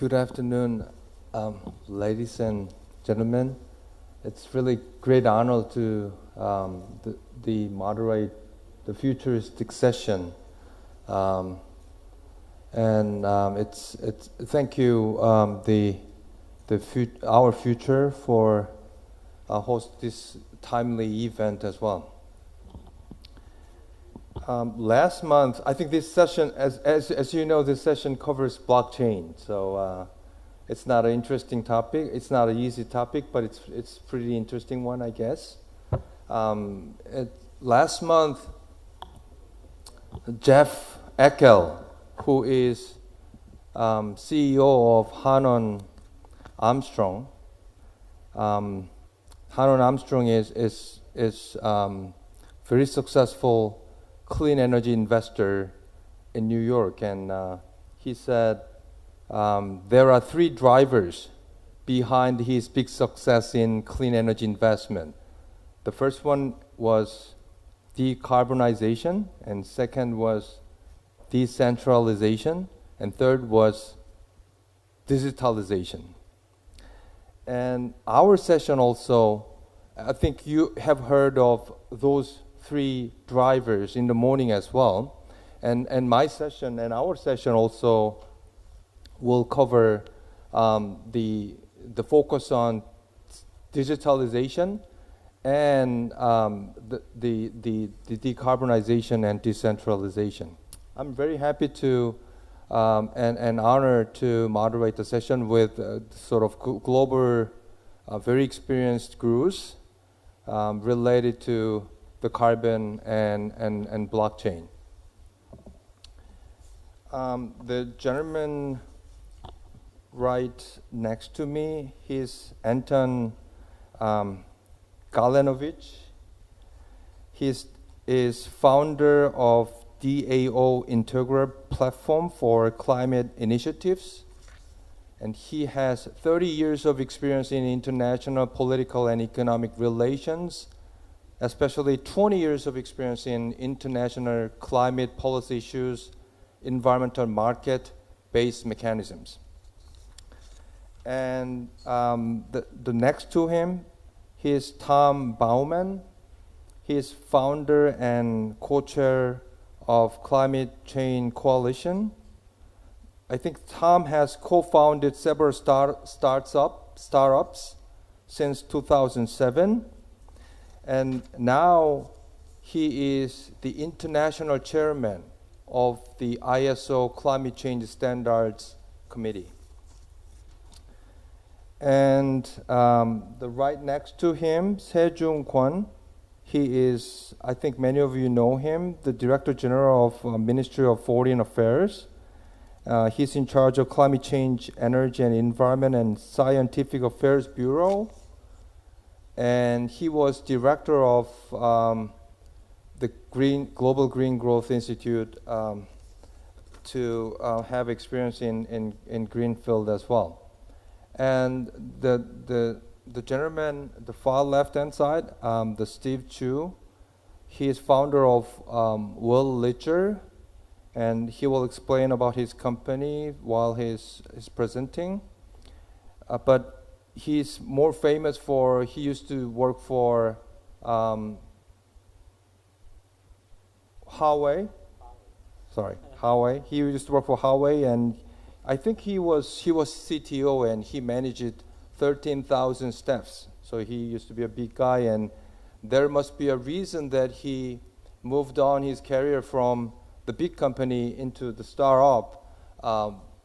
Good afternoon, ladies and gentlemen. It's really great honor to moderate the futuristic session, it's thank you our future for host this timely event as well. Last month, I think this session, as you know, this session covers blockchain. So it's not an interesting topic. It's not an easy topic, but it's pretty interesting one, I guess. Last month, Jeff Eckel, who is CEO of Hannon Armstrong. Hannon Armstrong is very successful clean energy investor in New York, and he said there are three drivers behind his big success in clean energy investment. The first one was decarbonization, and second was decentralization, and third was digitalization. And our session also, I think you have heard of those three drivers in the morning as well. And my session and our session also will cover the focus on digitalization and the decarbonization and decentralization. I'm very happy to and honored to moderate the session with sort of global, very experienced gurus related to the carbon and blockchain. The gentleman right next to me, he's Anton Galenovich. He is founder of DAO Integral Platform for Climate Initiatives, and he has 30 years of experience in international political and economic relations, especially 20 years of experience in international climate policy issues, environmental market-based mechanisms. And the next to him, he is Tom Baumann. He is founder and co-chair of Climate Change Coalition. I think Tom has co-founded several startups since 2007. And now he is the international chairman of the ISO Climate Change Standards Committee. And the right next to him, Sejung Kwon, he is, I think many of you know him, the Director General of Ministry of Foreign Affairs. He's in charge of Climate Change, Energy and Environment and Scientific Affairs Bureau. And he was director of the Global Green Growth Institute to have experience in green field as well. And the gentleman, the far left-hand side, the Steve Chu, he is founder of Will Litcher, and he will explain about his company while he's presenting. But he's more famous for, he used to work for Huawei. He used to work for Huawei, and I think he was CTO, and he managed 13,000 staffs. So he used to be a big guy, and there must be a reason that he moved on his career from the big company into the startup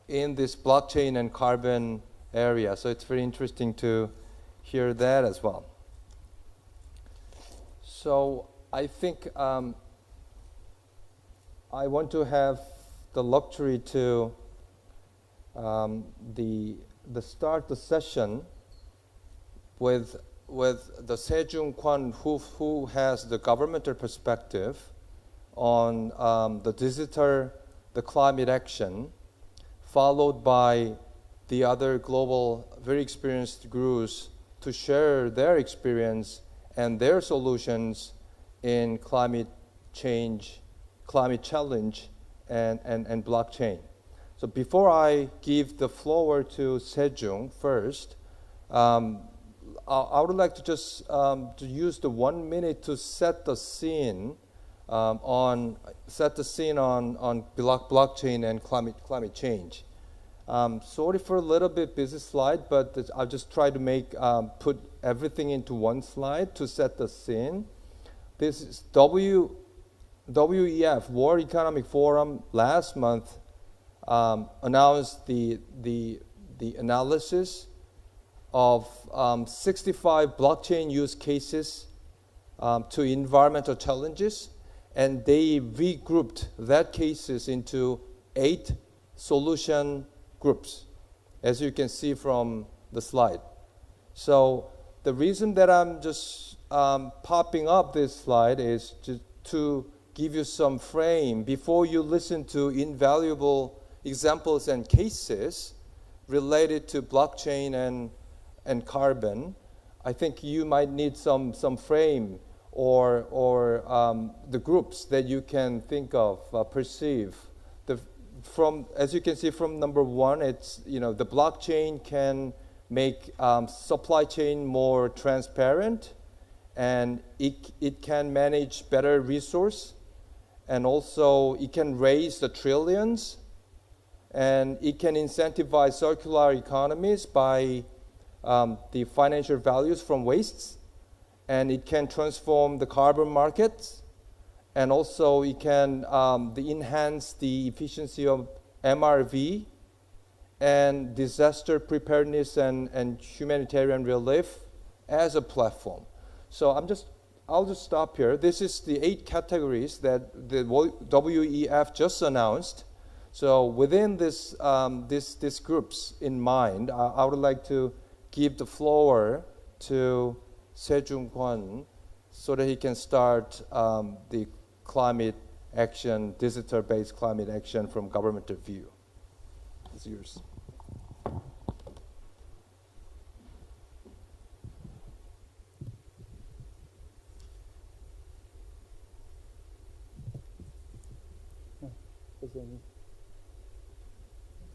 in this blockchain and carbon area. So it's very interesting to hear that as well. So I think I want to have the luxury to start the session with the Sejung Kwon, who has the governmental perspective on the climate action, followed by the other global, very experienced gurus to share their experience and their solutions in climate change, climate challenge, and blockchain. So before I give the floor to Sejung first, I would like to just to use the 1 minute to set the scene on blockchain and climate change. Sorry for a little bit busy slide, but I'll just try to put everything into one slide to set the scene. This is WEF, World Economic Forum, last month announced the analysis of 65 blockchain use cases to environmental challenges, and they regrouped that cases into 8 solution groups, as you can see from the slide. So the reason that I'm just popping up this slide is to give you some frame before you listen to invaluable examples and cases related to blockchain and carbon. I think you might need some frame or the groups that you can think of, perceive. As you can see from number 1, it's, the blockchain can make supply chain more transparent, and it can manage better resource, and also it can raise the trillions, and it can incentivize circular economies by the financial values from wastes, and it can transform the carbon markets, and also it can enhance the efficiency of MRV and disaster preparedness and humanitarian relief as a platform. So I'll just stop here. This is the 8 categories that the WEF just announced. So within this groups in mind, I would like to give the floor to Sejung Kwon so that he can start the climate action, digital-based climate action from governmental view. It's yours.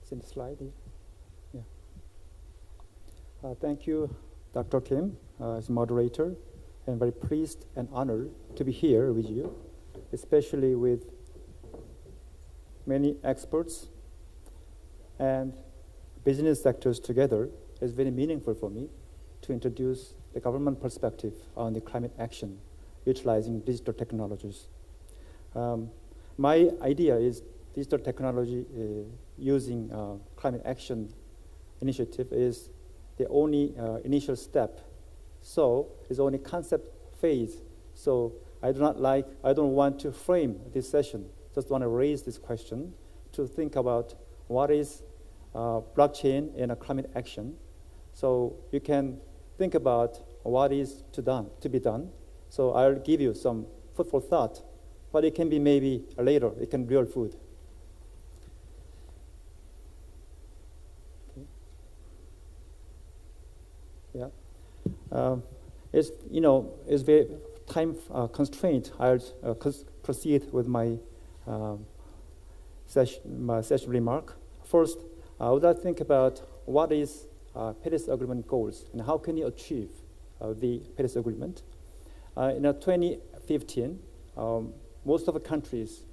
It's in the slide. Yeah. Thank you, Dr. Kim, as moderator. I'm very pleased and honored to be here with you, especially with many experts and business sectors together. It's very meaningful for me to introduce the government perspective on the climate action utilizing digital technologies. My idea is digital technology using climate action initiative is the only initial step. So it's only concept phase. So I don't want to frame this session. Just want to raise this question to think about what is blockchain in a climate action. So you can think about what is to be done. So I'll give you some food for thought, but it can be maybe later. It can be real food. Okay. Yeah. It's very time constraint. I'll proceed with my session remark. First, I would like to think about what is Paris Agreement goals and how can you achieve the Paris Agreement. In 2015, most of the countries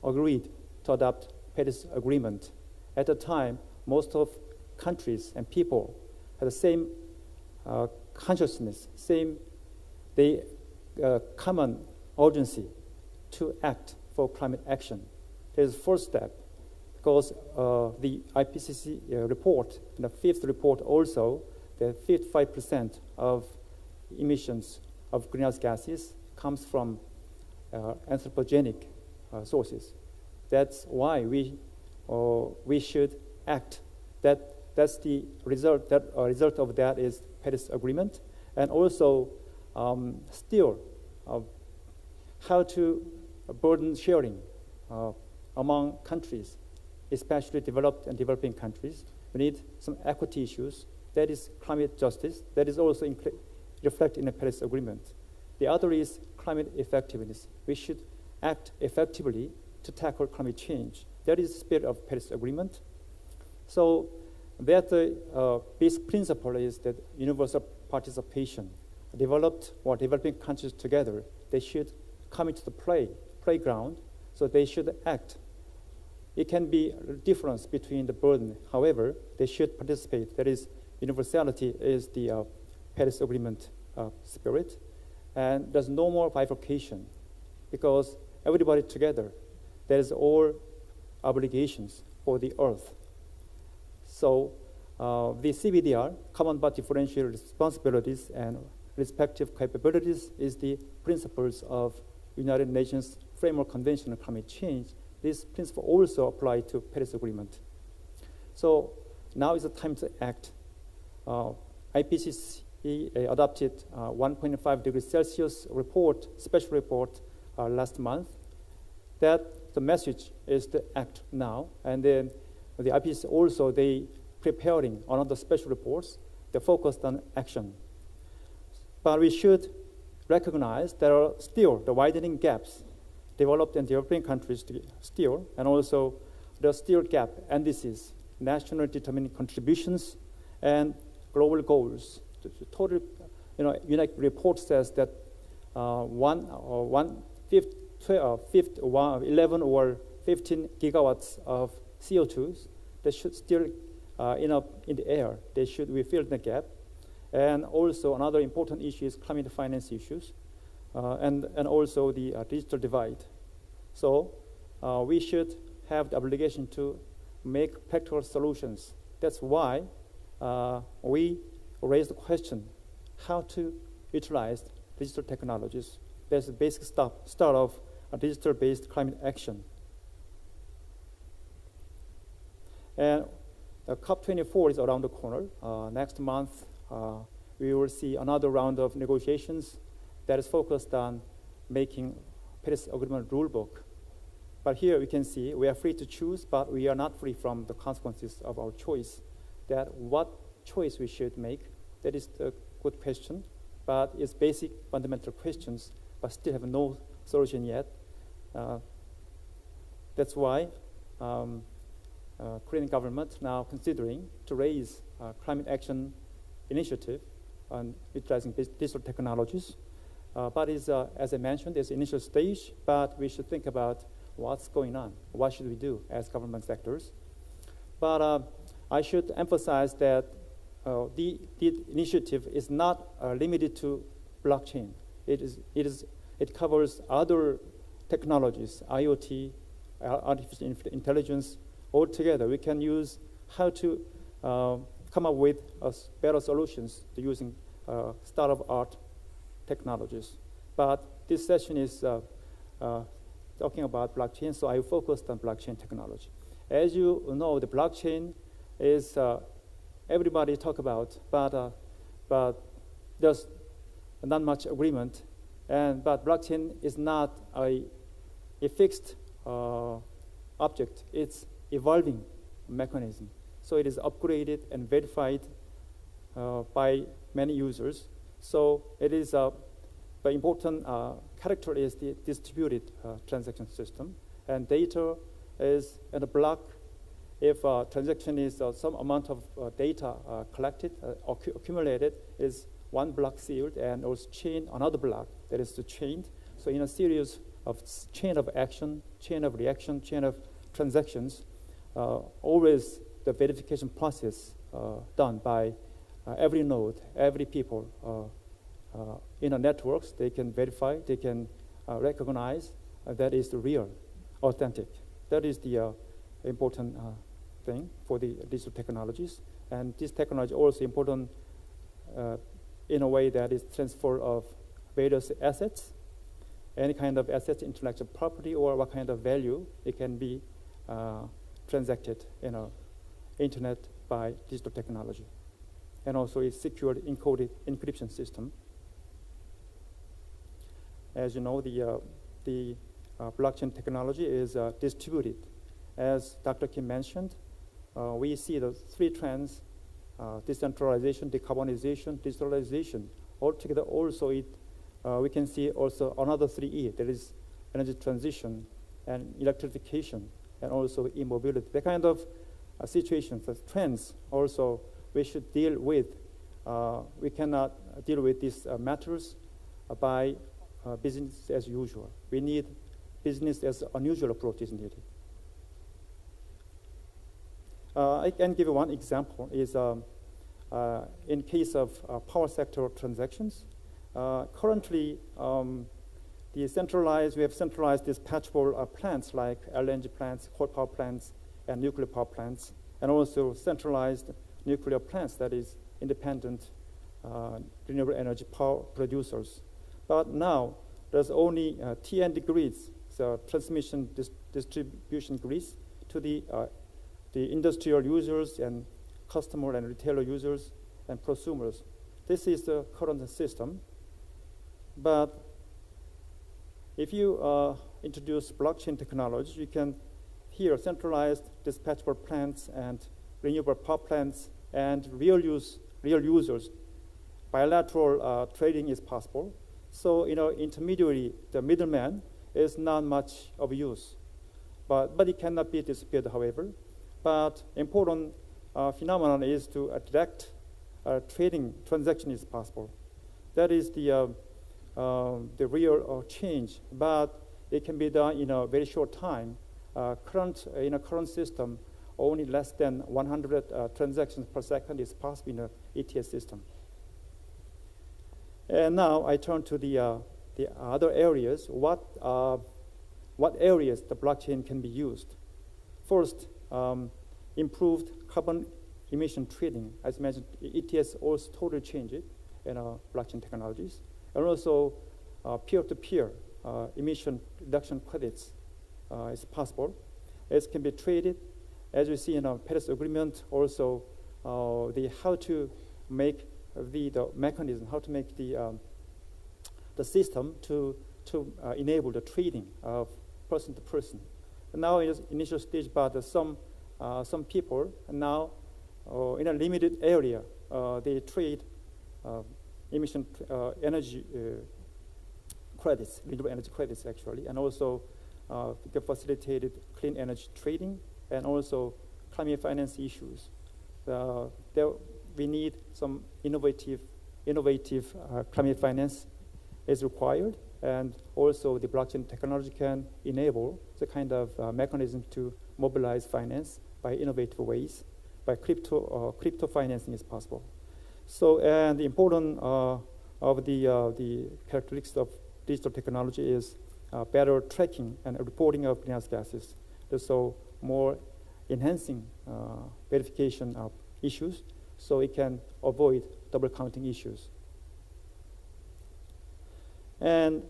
agreed to adopt Paris Agreement. At the time, most of countries and people had the same consciousness, common urgency to act for climate action. There's the first step, because the IPCC report, and the 5th report also, that 55% of emissions of greenhouse gases comes from anthropogenic sources. That's why we should act. That's the result. That result of that is Paris Agreement, and also still how to burden sharing among countries, especially developed and developing countries. We need some equity issues. That is climate justice. That is also reflected in the Paris Agreement. The other is climate effectiveness. We should act effectively to tackle climate change. That is the spirit of Paris Agreement. So that basic principle is that universal participation. Developed or developing countries together, they should come into the playground, so they should act. It can be a difference between the burden. However, they should participate. That is, universality is the Paris Agreement spirit. And there's no more bifurcation because everybody together, there is all obligations for the earth. So the CBDR, common but differential responsibilities and respective capabilities, is the principles of United Nations Framework Convention on Climate Change. This principle also apply to Paris Agreement. So now is the time to act. IPCC adopted 1.5 degrees Celsius report, special report last month. That the message is to act now. And then the IPCC also, they preparing another special reports. They're focused on action. But we should recognize there are still the widening gaps, developed and developing countries still, and also there's still gap indices, national determining contributions, and global goals. The total, UNEP report says that 11 or 15 gigawatts of CO2s that should still in the air. They should refill the gap. And also another important issue is climate finance issues, and also the digital divide. So we should have the obligation to make practical solutions. That's why we raised the question how to utilize digital technologies. That's the basic start of a digital-based climate action. And COP24 is around the corner. Next month, we will see another round of negotiations that is focused on making Paris Agreement rule book. But here we can see we are free to choose, but we are not free from the consequences of our choice. That what choice we should make, that is the good question, but it's basic fundamental questions, but still have no solution yet. That's why Korean government now considering to raise climate action initiative on utilizing digital technologies. But is, as I mentioned, it's initial stage, but we should think about what's going on. What should we do as government sectors? But I should emphasize that the initiative is not limited to blockchain. It covers other technologies, IoT, artificial intelligence. Altogether, we can use how to come up with better solutions to using state-of-the-art technologies. But this session is talking about blockchain, so I focused on blockchain technology. As you know, the blockchain is everybody talk about, but there's not much agreement. But blockchain is not a fixed object. It's evolving mechanism. So it is upgraded and verified by many users. So it is the important character is the distributed transaction system, and data is in a block. If a transaction is some amount of data collected, accumulated, is one block sealed, and also chain another block that is chained. So in a series of chain of action, chain of reaction, chain of transactions, always the verification process done by every node, every people in a networks. They can verify, they can recognize that is the real, authentic. That is the important thing for the digital technologies. And this technology also important in a way that is transfer of various assets, any kind of assets, intellectual property, or what kind of value it can be transacted in a internet by digital technology. And also a secured encoded encryption system. As you know, the blockchain technology is distributed. As Dr. Kim mentioned, we see the three trends: decentralization, decarbonization, digitalization. Altogether, also we can see also another 3E. There is energy transition and electrification. and also e-mobility. The kind of situations, the trends also we should deal with. We cannot deal with these matters by business as usual. We need business as unusual approach is needed. I can give you one example is in case of power sector transactions. Currently, we have centralized dispatchable plants like LNG plants, coal power plants, and nuclear power plants, and also centralized nuclear plants that is independent renewable energy power producers. But now there's only T&D grids, so transmission distribution grids to the industrial users and customer and retailer users and prosumers. This is the current system. But if you introduce blockchain technology, you can here centralized dispatchable plants and renewable power plants and real users. Bilateral trading is possible. So, intermediary, the middleman, is not much of use. But it cannot be disappeared, however. But important phenomenon is to direct trading transaction is possible. That is the real change, but it can be done in a very short time. In a current system, only less than 100 transactions per second is possible in an ETS system. And now I turn to the other areas. What areas the blockchain can be used? First, improved carbon emission trading. As mentioned, ETS also totally changed it in blockchain technologies. And also peer-to-peer emission reduction credits is possible. It can be traded. As we see in our Paris Agreement, also how to make the mechanism, how to make the system to enable the trading of person to person. And now it is initial stage, but some people now in a limited area they trade emission energy credits, renewable energy credits actually, and also they facilitated clean energy trading and also climate finance issues. We need some innovative climate finance is required, and also the blockchain technology can enable the kind of mechanism to mobilize finance by innovative ways. By crypto financing is possible. So, and the important of the characteristics of digital technology is better tracking and reporting of greenhouse gases. So more enhancing verification of issues, so it can avoid double counting issues. And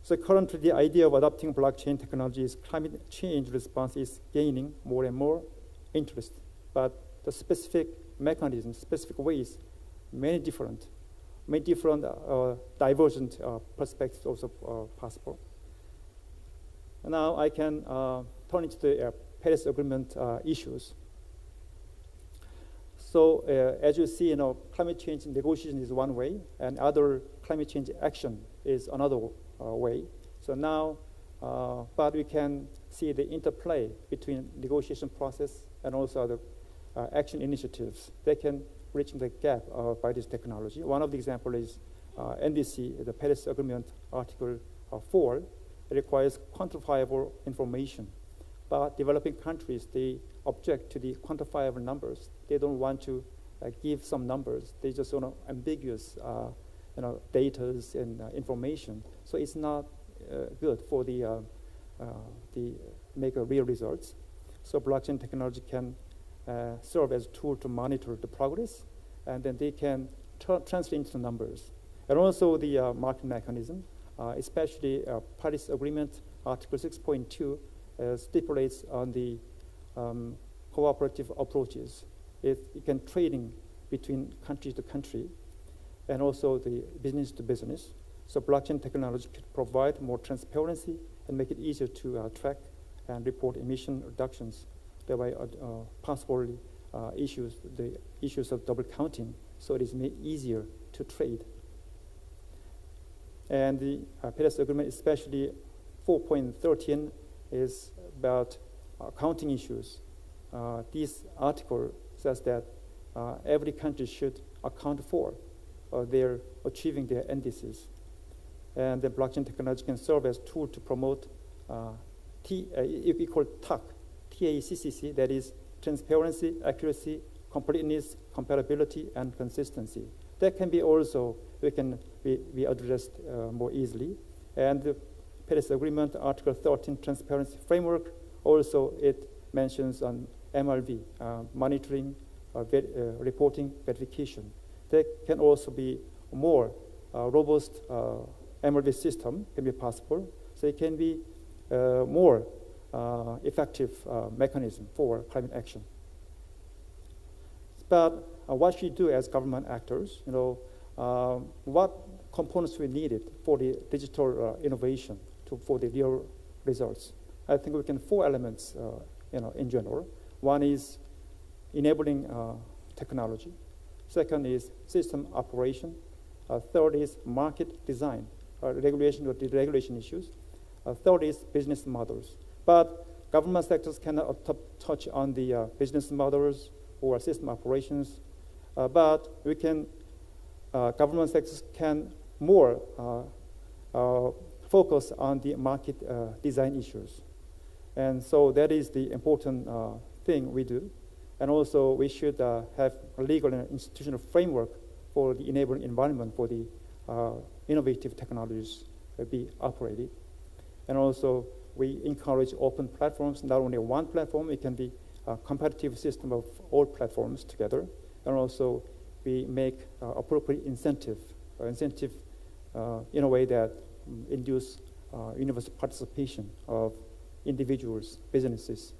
so currently the idea of adopting blockchain technology is climate change response is gaining more and more interest. But the specific mechanisms, specific ways, many different divergent perspectives also possible. And now I can turn into the Paris Agreement issues. So as you see, climate change negotiation is one way, and other climate change action is another way. So now, but we can see the interplay between negotiation process and also the action initiatives. They can bridge the gap by this technology. One of the examples is NDC, the Paris Agreement Article 4. It requires quantifiable information. But developing countries, they object to the quantifiable numbers. They don't want to give some numbers. They just want ambiguous data and information. So it's not good for the make a real results. So blockchain technology can serve as a tool to monitor the progress, and then they can translate into numbers. And also the market mechanism, especially Paris Agreement Article 6.2 stipulates on the cooperative approaches. It can trading between country to country, and also the business to business. So blockchain technology could provide more transparency and make it easier to track and report emission reductions, thereby possibly the issues of double counting, so it is made easier to trade. And the Paris Agreement, especially 4.13, is about accounting issues, this article says that every country should account for their achieving their indices. And the blockchain technology can serve as a tool to promote we call TAC, TACCC, that is transparency, accuracy, completeness, comparability, and consistency. That can be also, be addressed more easily. And the Paris Agreement, Article 13, Transparency Framework, also it mentions on MRV, monitoring, reporting, verification. There can also be more robust MRV system can be possible. So it can be more effective mechanism for climate action. But what should we do as government actors? What components we needed for the digital innovation for the real results? I think we can 4 elements, in general. One is enabling technology. Second is system operation. Third is market design, regulation or deregulation issues. Third is business models. But government sectors cannot touch on the business models or system operations. But we can, government sectors can more focus on the market design issues. And so that is the important thing we do. And also we should have a legal and institutional framework for the enabling environment for the innovative technologies be operated. And also we encourage open platforms, not only one platform, it can be a competitive system of all platforms together. And also we make appropriate incentive in a way that induce universal participation of individuals, businesses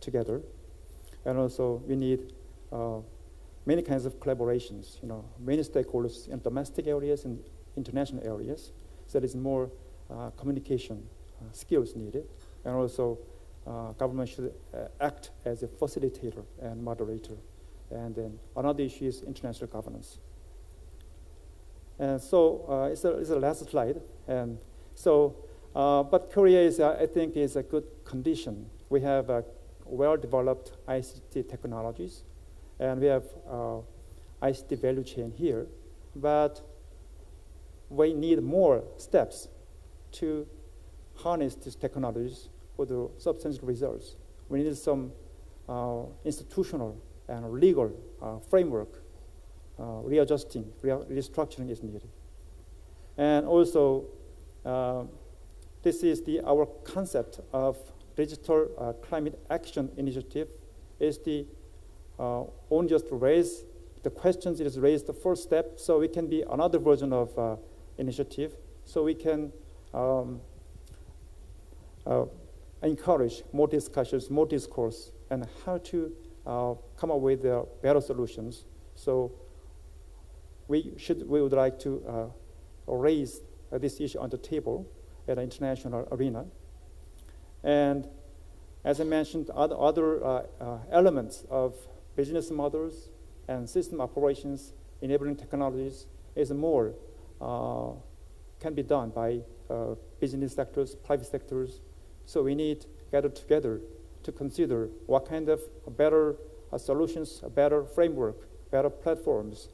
together. And also we need many kinds of collaborations, many stakeholders in domestic areas and international areas. So there is more communication skills needed. And also government should act as a facilitator and moderator. And then another issue is international governance. And so it's a last slide. And so, but Korea is, I think, is a good condition. We have well-developed ICT technologies, and we have ICT value chain here. But we need more steps to harness these technologies for the substantial results. We need some institutional and legal framework. Readjusting, restructuring is needed. And also, this is our concept of digital climate action initiative. Is the only just raise the questions. It is raised the first step, so it can be another version of initiative. So we can encourage more discussions, more discourse, and how to come up with better solutions. So we would like to raise this issue on the table at an international arena. And as I mentioned, other elements of business models and system operations, enabling technologies is more can be done by business sectors, private sectors. So we need to gather together to consider what kind of better solutions, a better framework, better platforms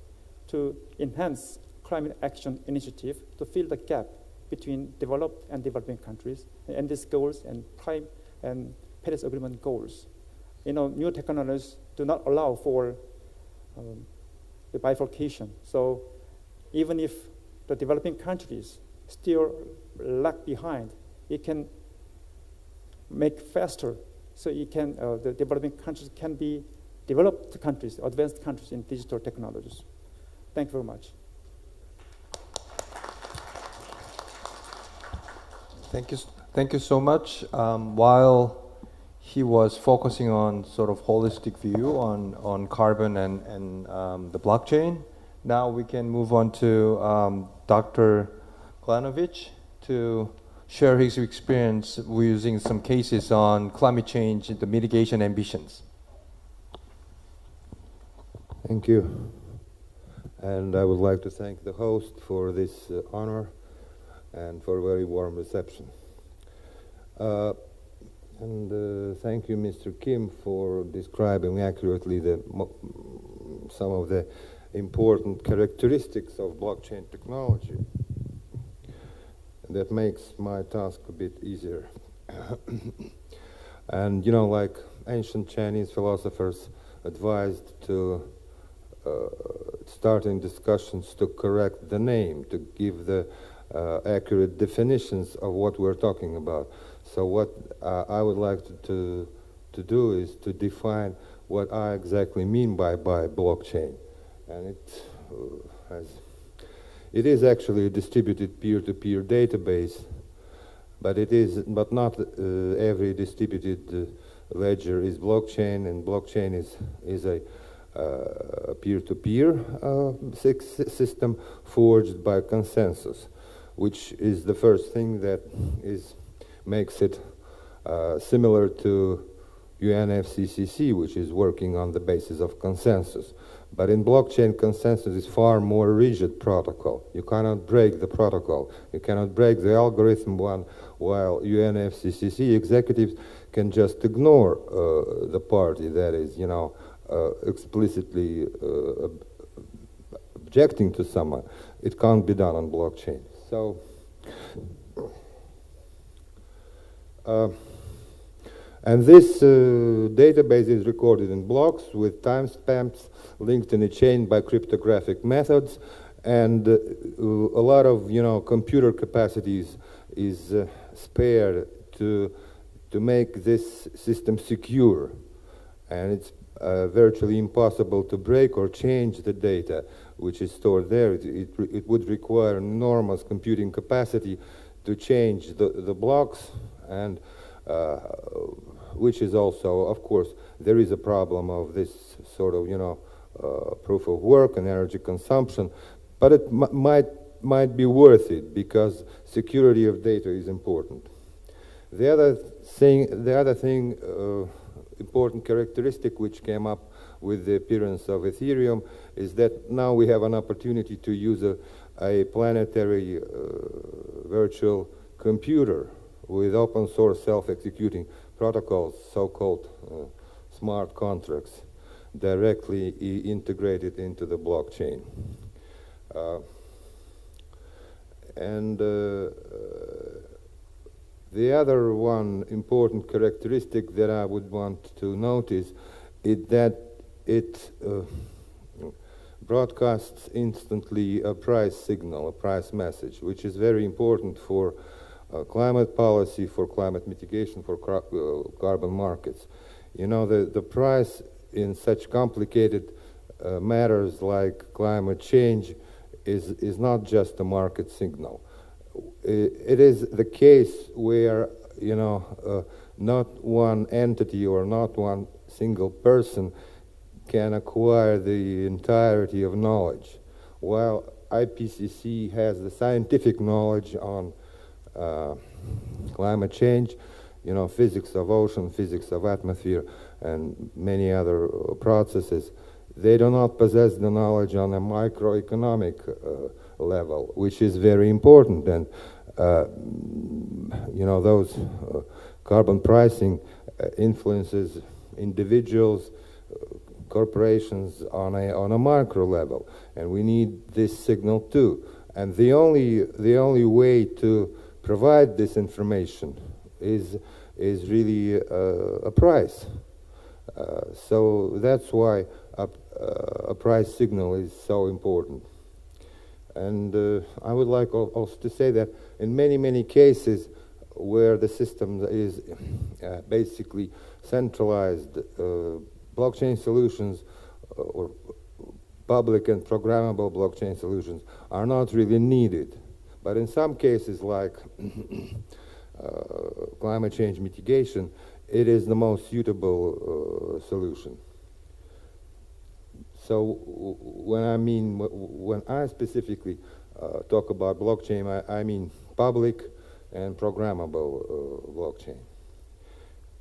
to enhance climate action initiative to fill the gap between developed and developing countries and these goals and Paris Agreement goals. New technologies do not allow for the bifurcation. So even if the developing countries still lag behind, it can make faster. So it can, the developing countries can be developed countries, advanced countries in digital technologies. Thank you very much. Thank you so much. While he was focusing on sort of holistic view on carbon and the blockchain, now we can move on to Dr. Glanovich to share his experience using some cases on climate change and the mitigation ambitions. Thank you. And I would like to thank the host for this honor and for a very warm reception. And thank you, Mr. Kim, for describing accurately some of the important characteristics of blockchain technology. That makes my task a bit easier. And you know, like ancient Chinese philosophers advised to starting discussions to correct the name, to give the accurate definitions of what we're talking about. So what I would like to do is to define what I exactly mean by blockchain. And it is actually a distributed peer-to-peer database, but not every distributed ledger is blockchain, and blockchain is a peer-to-peer system forged by consensus, which is the first thing that makes it similar to UNFCCC, which is working on the basis of consensus. But in blockchain, consensus is far more rigid protocol. You cannot break the protocol. You cannot break the algorithm while UNFCCC executives can just ignore the party that is, you know, explicitly objecting to someone. It can't be done on blockchain. So, and this database is recorded in blocks with timestamps linked in a chain by cryptographic methods, and a lot of, you know, computer capacities is spared to make this system secure, and it's virtually impossible to break or change the data which is stored there. It would require enormous computing capacity to change the blocks, and which is also, of course, there is a problem of this sort of, you know, proof of work and energy consumption, but it might be worth it because security of data is important. The other thing, important characteristic which came up with the appearance of Ethereum is that now we have an opportunity to use a planetary virtual computer with open source self-executing protocols, so-called smart contracts, directly integrated into the blockchain. The other one important characteristic that I would want to notice is that it broadcasts instantly a price signal, a price message, which is very important for climate policy, for climate mitigation, for carbon markets. You know, the price in such complicated matters like climate change is not just a market signal. It is the case where, you know, not one entity or not one single person can acquire the entirety of knowledge. While IPCC has the scientific knowledge on climate change, you know, physics of ocean, physics of atmosphere, and many other processes, they do not possess the knowledge on a microeconomic level, which is very important. And you know, those carbon pricing influences individuals, corporations on a micro level, and we need this signal too. And the only way to provide this information is really a price. So that's why a price signal is so important. And I would like also to say that in many cases where the system is basically centralized, blockchain solutions or public and programmable blockchain solutions are not really needed. But in some cases, like climate change mitigation, it is the most suitable solution. So when I specifically talk about blockchain, I mean public and programmable blockchain.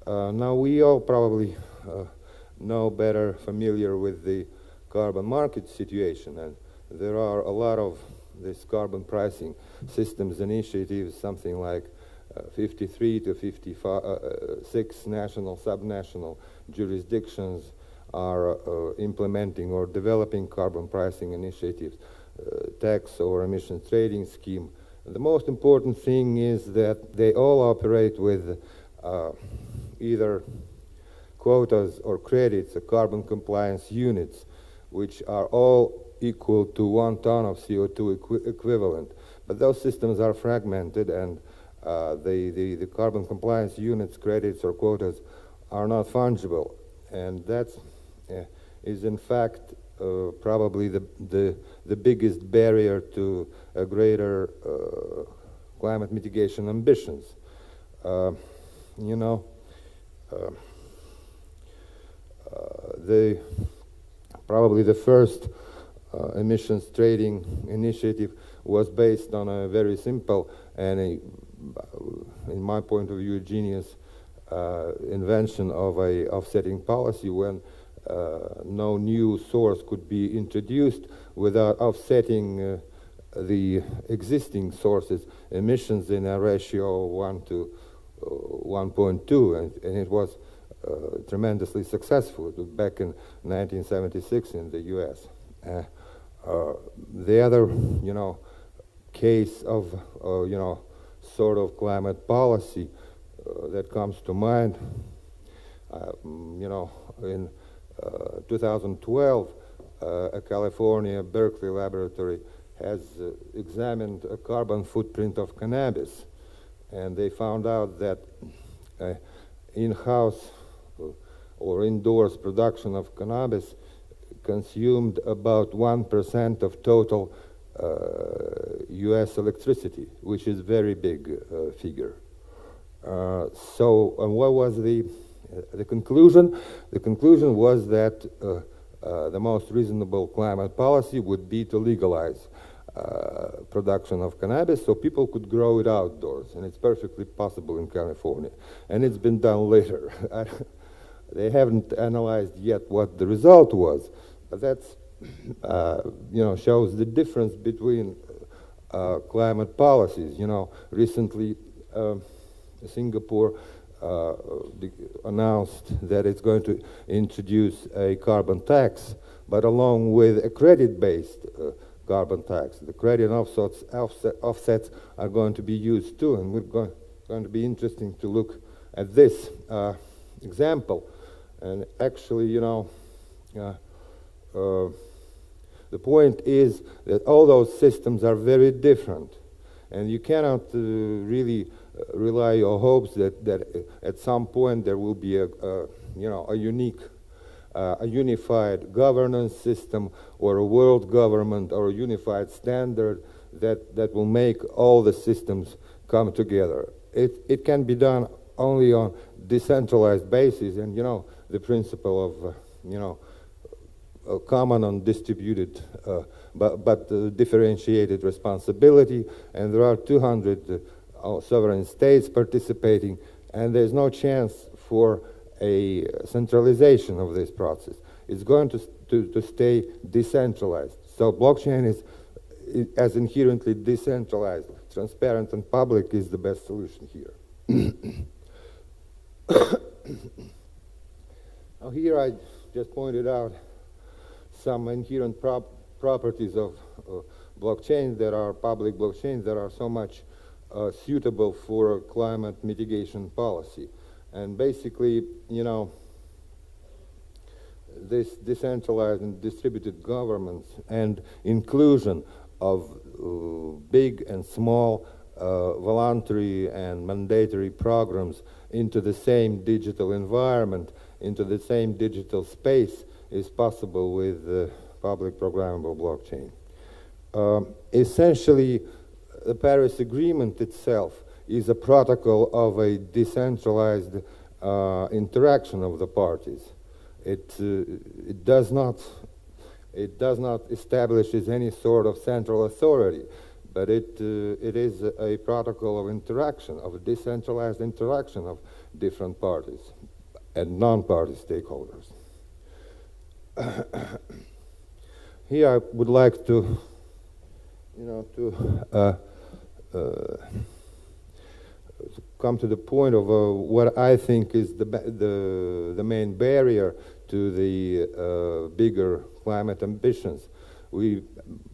Now we all probably know better, familiar with the carbon market situation, and there are a lot of this carbon pricing systems initiatives, something like 53 to 56 national, subnational jurisdictions are implementing or developing carbon pricing initiatives, tax or emission trading scheme. The most important thing is that they all operate with either quotas or credits, carbon compliance units, which are all equal to 1 ton of CO2 equivalent. But those systems are fragmented, and the carbon compliance units, credits, or quotas are not fungible. And that is in fact probably the biggest barrier to a greater climate mitigation ambitions. You know, probably the first emissions trading initiative was based on a very simple and, in my point of view, genius invention of a offsetting policy when no new source could be introduced without offsetting the existing sources' emissions in a ratio of 1 to 1.2, and it was tremendously successful. It was back in 1976 in the U.S. The other, you know, case of, you know, sort of climate policy that comes to mind, you know, in 2012, a California Berkeley laboratory has examined a carbon footprint of cannabis, and they found out that in-house or indoors production of cannabis consumed about 1% of total US electricity, which is very big figure. So what was the conclusion? The conclusion was that the most reasonable climate policy would be to legalize production of cannabis so people could grow it outdoors, and it's perfectly possible in California. And it's been done later. They haven't analyzed yet what the result was, but that's, you know, shows the difference between climate policies. You know, recently Singapore announced that it's going to introduce a carbon tax, but along with a credit-based carbon tax. The credit offsets are going to be used too, and we're going to be interesting to look at this example. And actually, you know, the point is that all those systems are very different, and you cannot really rely on hopes that at some point there will be a unified governance system or a world government or a unified standard that will make all the systems come together. It can be done only on decentralized basis, and you know, the principle of you know, common and distributed but differentiated responsibility, and there are 200 sovereign states participating, and there's no chance for a centralization of this process. It's going to stay decentralized. So blockchain is as inherently decentralized, transparent, and public is the best solution here. Now here I just pointed out some inherent properties of blockchains that are public blockchains that are so much suitable for a climate mitigation policy. And basically, you know, this decentralized and distributed governments and inclusion of big and small voluntary and mandatory programs into the same digital environment, into the same digital space, is possible with public programmable blockchain. Essentially, the Paris Agreement itself is a protocol of a decentralized interaction of the parties. It does not establish any sort of central authority, but it is a protocol of interaction, of a decentralized interaction of different parties and non-party stakeholders. Here I would like to, you know, to come to the point of what I think is the main barrier to the bigger climate ambitions. We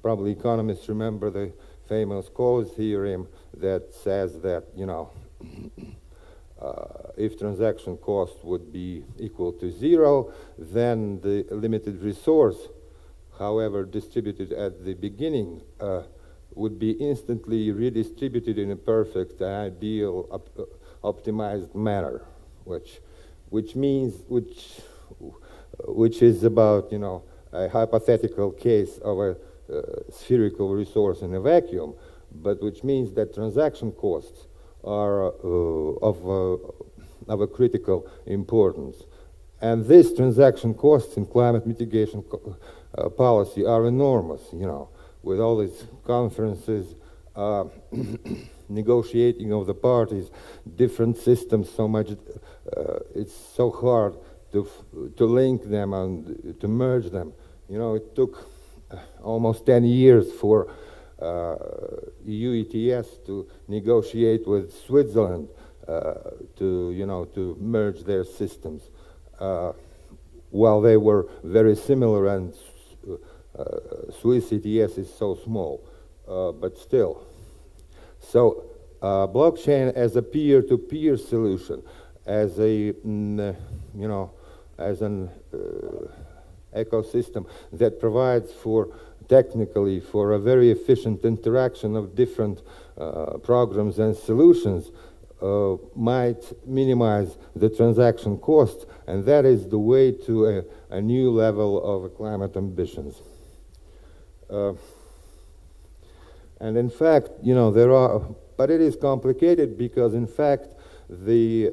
probably economists remember the famous cause theorem that says that, you know, if transaction cost would be equal to 0, then the limited resource, however distributed at the beginning, would be instantly redistributed in a perfect, ideal, optimized manner, which is about, you know, a hypothetical case of a spherical resource in a vacuum, but which means that transaction costs are of a critical importance. And these transaction costs in climate mitigation policy are enormous, you know, with all these conferences, negotiating of the parties, different systems, so much, it's so hard to link them and to merge them. You know, it took almost 10 years for EU ETS to negotiate with Switzerland to merge their systems, while they were very similar, and Swiss ETS is so small, but still. So blockchain as a peer-to-peer solution, as a as an ecosystem that provides technically for a very efficient interaction of different programs and solutions, might minimize the transaction cost, and that is the way to a new level of climate ambitions. And in fact, you know, but it is complicated because in fact the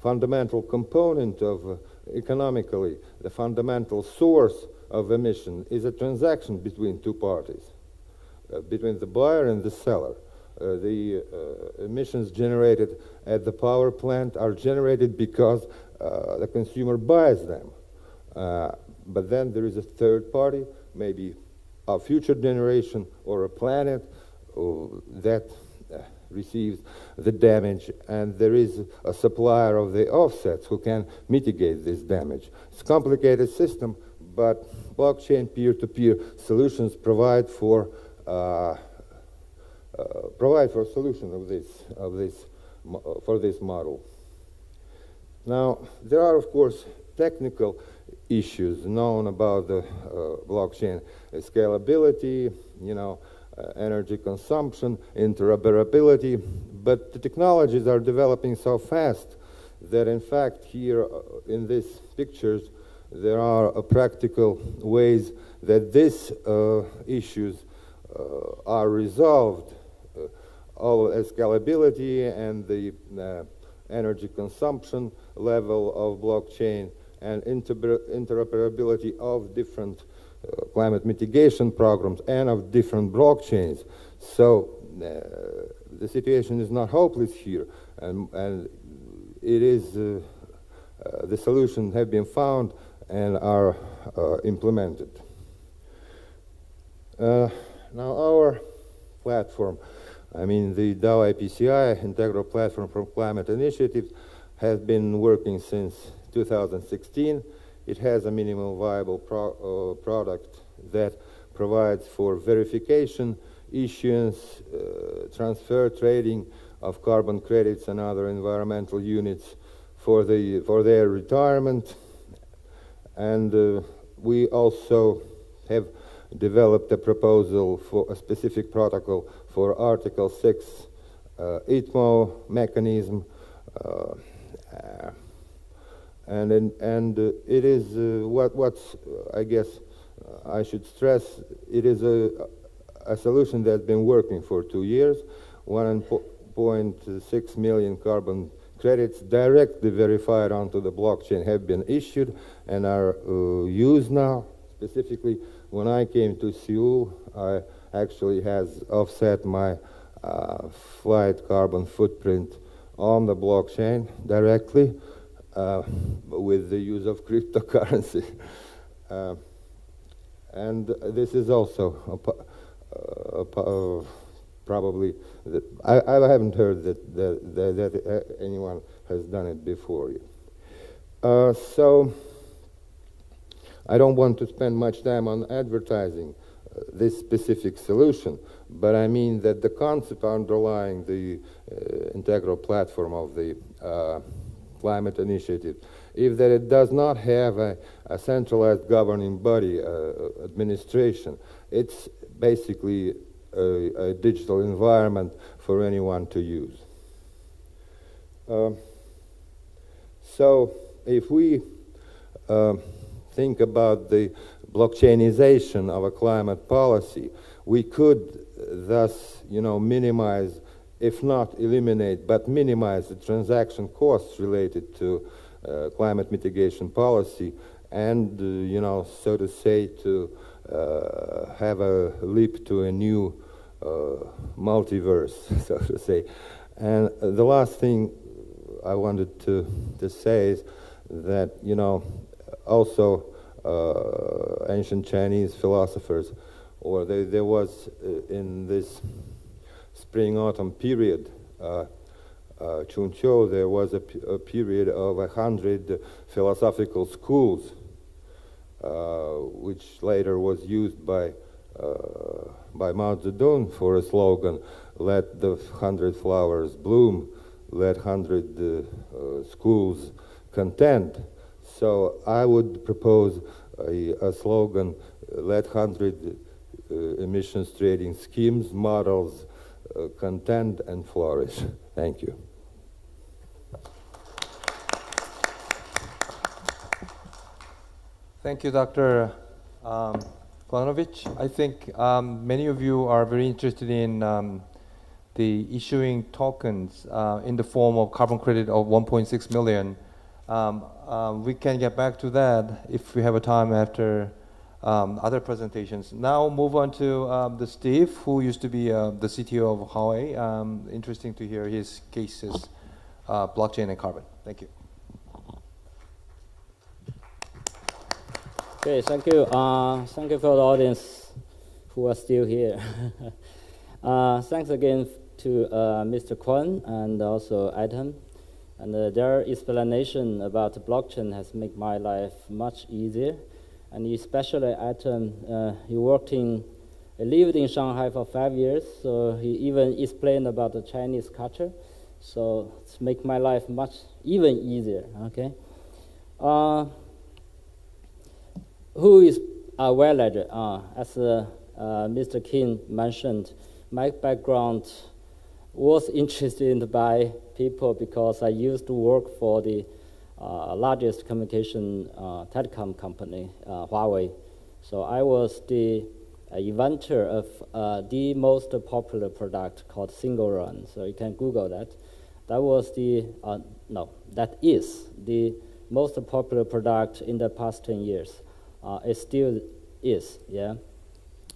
fundamental component of economically, the fundamental source of emission is a transaction between two parties, between the buyer and the seller. The emissions generated at the power plant are generated because the consumer buys them. But then there is a third party, maybe a future generation or a planet that receives the damage, and there is a supplier of the offsets who can mitigate this damage. It's a complicated system, but blockchain peer-to-peer solutions provide for solution for this model. Now, there are of course technical issues known about the blockchain: scalability, you know, energy consumption, interoperability, but the technologies are developing so fast that in fact here in these pictures there are practical ways that these issues are resolved. All scalability and the energy consumption level of blockchain and interoperability of different climate mitigation programs and of different blockchains. So the situation is not hopeless here, and it is the solutions have been found and are implemented. Now our platform, I mean the DAO IPCI, Integral Platform for Climate Initiatives, has been working since 2016. It has a minimal viable product that provides for verification, issuance, transfer, trading of carbon credits and other environmental units for their retirement. And we also have developed a proposal for a specific protocol for Article 6 ITMO mechanism. And it is what's I guess I should stress, it is a solution that's been working for 2 years. 1.6 million carbon credits directly verified onto the blockchain have been issued and are used now. Specifically, when I came to Seoul, I actually has offset my flight carbon footprint on the blockchain directly. With the use of cryptocurrency. And this is also probably, I haven't heard that anyone has done it before you. So I don't want to spend much time on advertising this specific solution, but I mean that the concept underlying the integral platform of the climate initiative is that it does not have a centralized governing body, administration. It's basically a digital environment for anyone to use. So if we think about the blockchainization of a climate policy, we could thus, minimize, if not eliminate, but minimize the transaction costs related to climate mitigation policy, and, so to say, to have a leap to a new multiverse, so to say. And the last thing I wanted to say is that, also ancient Chinese philosophers, or there was in this spring-autumn period, Chunqiu, there was a period of 100 philosophical schools, which later was used by Mao Zedong for a slogan, "Let the 100 flowers bloom, let 100 schools contend." So I would propose a slogan, "Let 100 emissions trading schemes, models contend and flourish." Thank you. Thank you, Dr. Klanovich. I think many of you are very interested in the issuing tokens in the form of carbon credit of 1.6 million. We can get back to that if we have a time after other presentations. Now move on to the Steve, who used to be the CTO of Huawei. Interesting to hear his cases, blockchain and carbon. Thank you. Okay, thank you. Thank you for the audience who are still here. Thanks again to Mr. Kwon and also Adam. And their explanation about blockchain has made my life much easier. And especially Adam, he lived in Shanghai for 5 years, so he even explained about the Chinese culture. So it's make my life much even easier, okay? Who is a well ledger? As Mr. Kim mentioned, my background was interested by people because I used to work for the largest communication telecom company, Huawei. So I was the inventor of the most popular product called Single Run. So you can Google that. That was that is the most popular product in the past 10 years. It still is, yeah.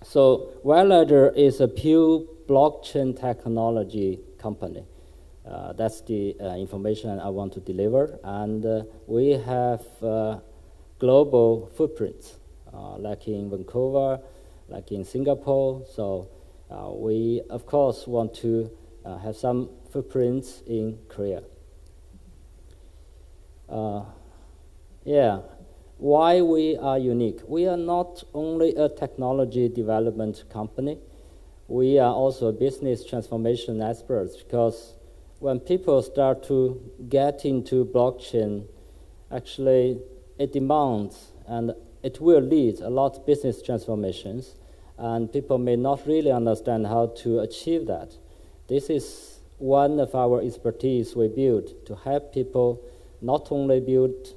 So Ledger is a pure blockchain technology company. That's the information I want to deliver. And we have global footprints, like in Vancouver, like in Singapore. So we, of course, want to have some footprints in Korea. Why we are unique? We are not only a technology development company, we are also business transformation experts, because when people start to get into blockchain, actually it demands and it will lead a lot of business transformations, and people may not really understand how to achieve that. This is one of our expertise we build to help people not only build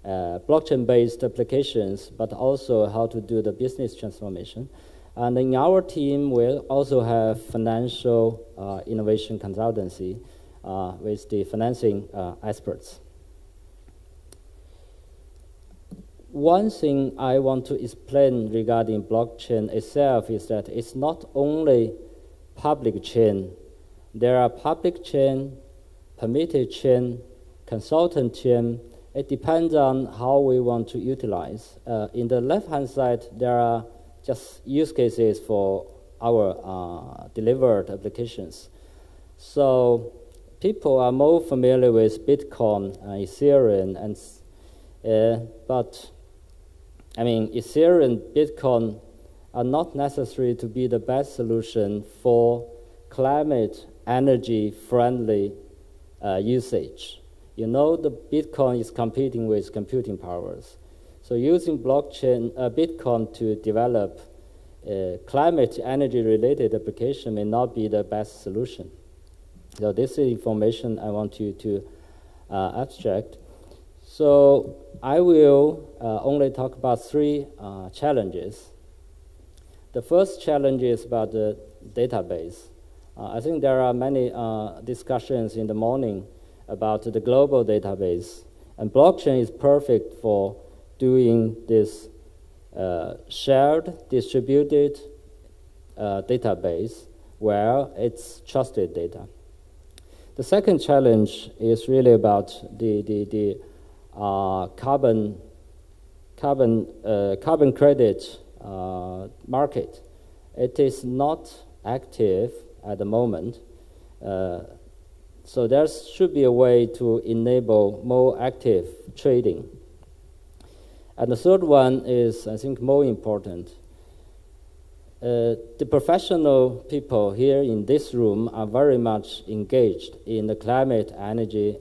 blockchain-based applications, but also how to do the business transformation. And in our team, we also have financial innovation consultancy with the financing experts. One thing I want to explain regarding blockchain itself is that it's not only public chain. There are public chain, permitted chain, consultant chain. It depends on how we want to utilize. In the left-hand side, there are just use cases for our delivered applications. So people are more familiar with Bitcoin, Ethereum, but I mean, Ethereum, Bitcoin are not necessary to be the best solution for climate energy-friendly usage. You know, the Bitcoin is competing with computing powers. So using blockchain, Bitcoin to develop climate energy-related application may not be the best solution. So this is information I want you to abstract. So I will only talk about three challenges. The first challenge is about the database. I think there are many discussions in the morning about the global database, and blockchain is perfect for doing this shared, distributed database where it's trusted data. The second challenge is really about the carbon credit market. It is not active at the moment, so there should be a way to enable more active trading. And the third one is, I think, more important. The professional people here in this room are very much engaged in the climate energy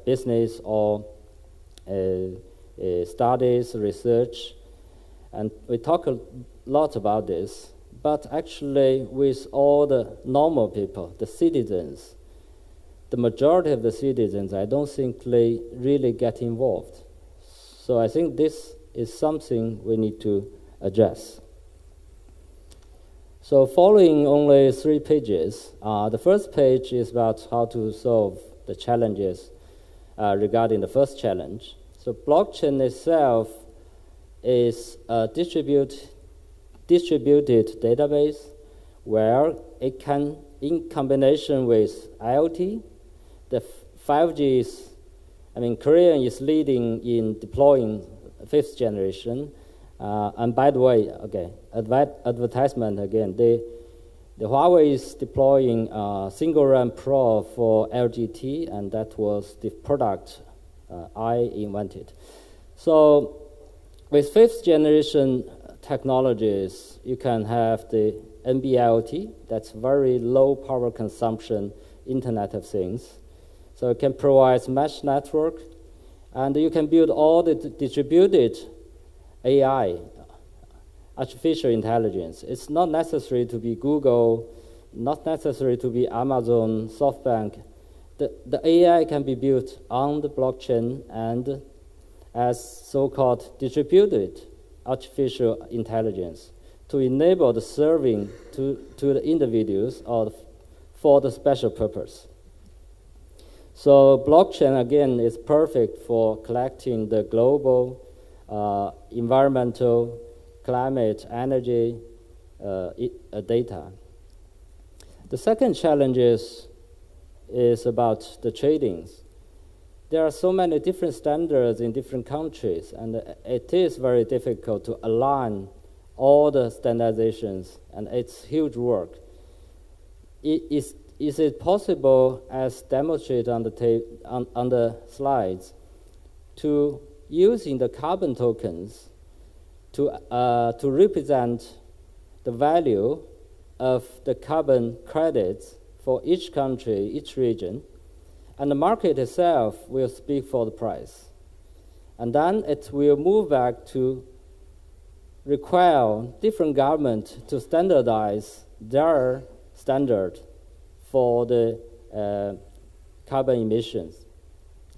business or studies, research, and we talk a lot about this. But actually, with all the normal people, the citizens, the majority of the citizens, I don't think they really get involved. So I think this is something we need to address. So following only 3 pages, the first page is about how to solve the challenges regarding the first challenge. So blockchain itself is a distributed database where it can, in combination with IoT, the 5G is, I mean, Korea is leading in deploying 5th generation. And by the way, okay, advertisement again, the Huawei is deploying Single RAM Pro for LGT, and that was the product I invented. So with 5th generation technologies, you can have the NB-IoT, that's very low power consumption Internet of Things. So it can provide mesh network, and you can build all the distributed AI, artificial intelligence. It's not necessary to be Google, not necessary to be Amazon, SoftBank. The AI can be built on the blockchain and as so-called distributed artificial intelligence to enable the serving to the individuals or for the special purpose. So blockchain, again, is perfect for collecting the global environmental, climate, energy data. The second challenge is about the tradings. There are so many different standards in different countries, and it is very difficult to align all the standardizations, and it's huge work. Is it possible, as demonstrated on the slides, to using the carbon tokens to represent the value of the carbon credits for each country, each region, and the market itself will speak for the price. And then it will move back to require different governments to standardize their standard for the carbon emissions.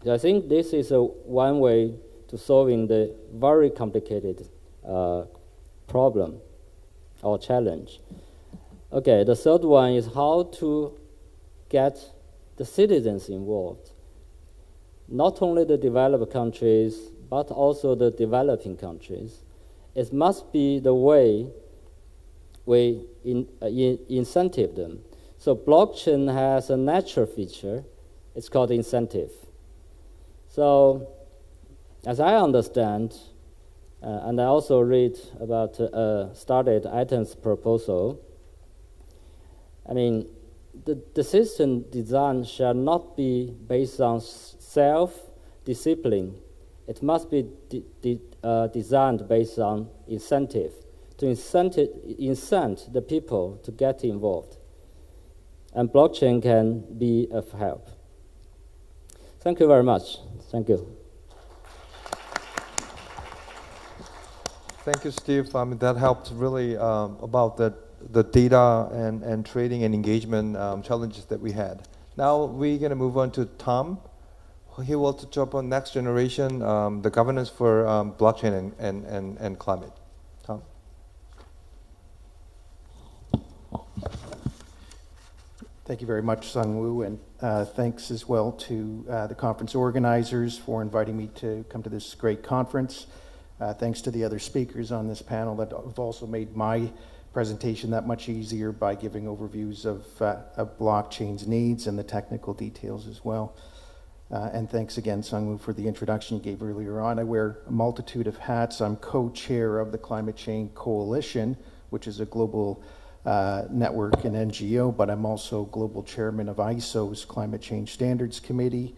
So I think this is one way to solving the very complicated problem or challenge. Okay, the third one is how to get the citizens involved. Not only the developed countries, but also the developing countries. It must be the way we incentive them. So blockchain has a natural feature. It's called incentive. So as I understand, And I also read about started items proposal. I mean, the system design shall not be based on self-discipline. It must be designed based on incentive, to incent the people to get involved. And blockchain can be of help. Thank you very much. Thank you. Thank you, Steve. That helped really about the data and trading and engagement challenges that we had. Now we're going to move on to Tom. He will touch up on next generation, the governance for blockchain and climate. Tom. Thank you very much, Sung-Woo, and thanks as well to the conference organizers for inviting me to come to this great conference. Thanks to the other speakers on this panel that have also made my presentation that much easier by giving overviews of blockchain's needs and the technical details as well. And thanks again, Sung-Woo, for the introduction you gave earlier on. I wear a multitude of hats. I'm co-chair of the Climate Change Coalition, which is a global network and NGO, but I'm also global chairman of ISO's Climate Change Standards Committee.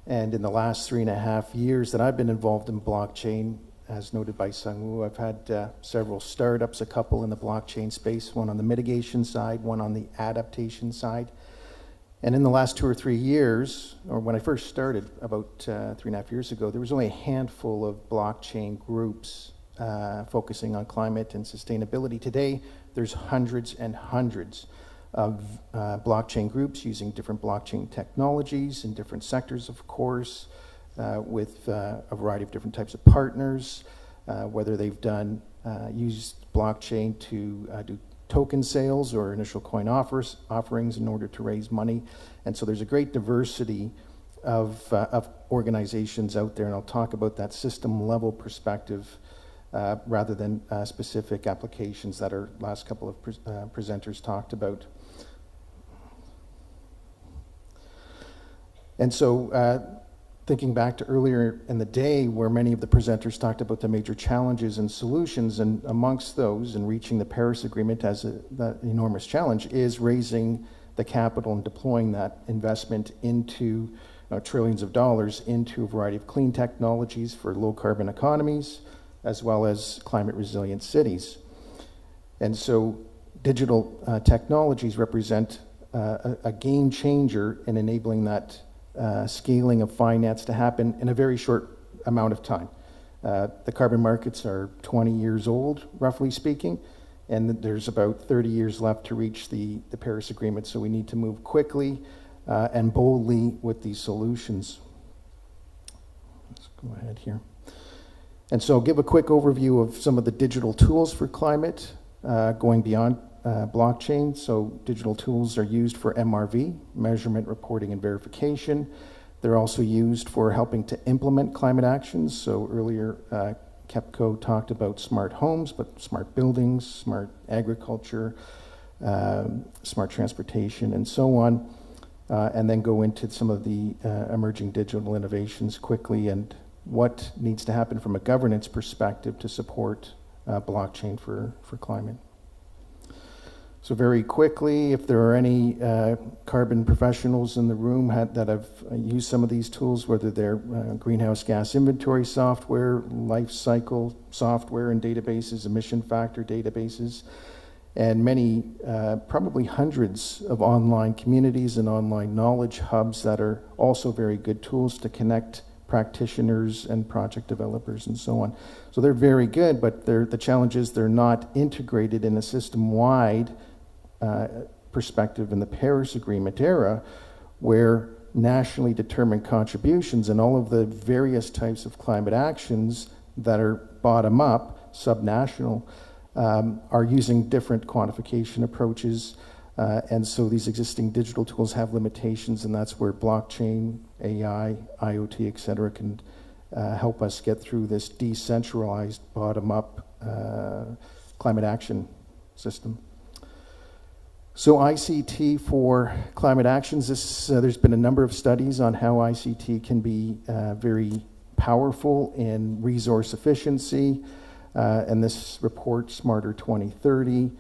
And in the last 3.5 years that I've been involved in blockchain, as noted by Sung-Woo, I've had several startups, a couple in the blockchain space, one on the mitigation side, one on the adaptation side. And in the last 2 or 3 years, or when I first started about 3.5 years ago, there was only a handful of blockchain groups focusing on climate and sustainability. Today, there's hundreds and hundreds of blockchain groups using different blockchain technologies in different sectors, of course, with a variety of different types of partners, whether they've used blockchain to do token sales or initial coin offerings in order to raise money. And so there's a great diversity of organizations out there, and I'll talk about that system level perspective rather than specific applications that our last couple of presenters talked about. And so thinking back to earlier in the day where many of the presenters talked about the major challenges and solutions, and amongst those and reaching the Paris Agreement as that enormous challenge is raising the capital and deploying that investment into trillions of dollars into a variety of clean technologies for low carbon economies, as well as climate resilient cities. And so digital technologies represent a game changer in enabling that scaling of finance to happen in a very short amount of time. The carbon markets are 20 years old, roughly speaking, and there's about 30 years left to reach the Paris Agreement, so we need to move quickly and boldly with these solutions. Let's go ahead here. And so I'll give a quick overview of some of the digital tools for climate, going beyond blockchain. So digital tools are used for MRV, measurement, reporting, and verification. They're also used for helping to implement climate actions. So earlier, KEPCO talked about smart homes, but smart buildings, smart agriculture, smart transportation, and so on. And then go into some of the emerging digital innovations quickly and what needs to happen from a governance perspective to support blockchain for climate. So very quickly, if there are any carbon professionals in the room that have used some of these tools, whether they're greenhouse gas inventory software, life cycle software and databases, emission factor databases, and many, probably hundreds of online communities and online knowledge hubs that are also very good tools to connect practitioners and project developers and so on. So they're very good, but the challenge is they're not integrated in a system-wide perspective in the Paris Agreement era, where nationally determined contributions and all of the various types of climate actions that are bottom-up, subnational, are using different quantification approaches. And so these existing digital tools have limitations, and that's where blockchain, AI, IoT, et cetera, can help us get through this decentralized, bottom-up climate action system. So ICT for climate actions, there's been a number of studies on how ICT can be very powerful in resource efficiency. And this report, Smarter 2030,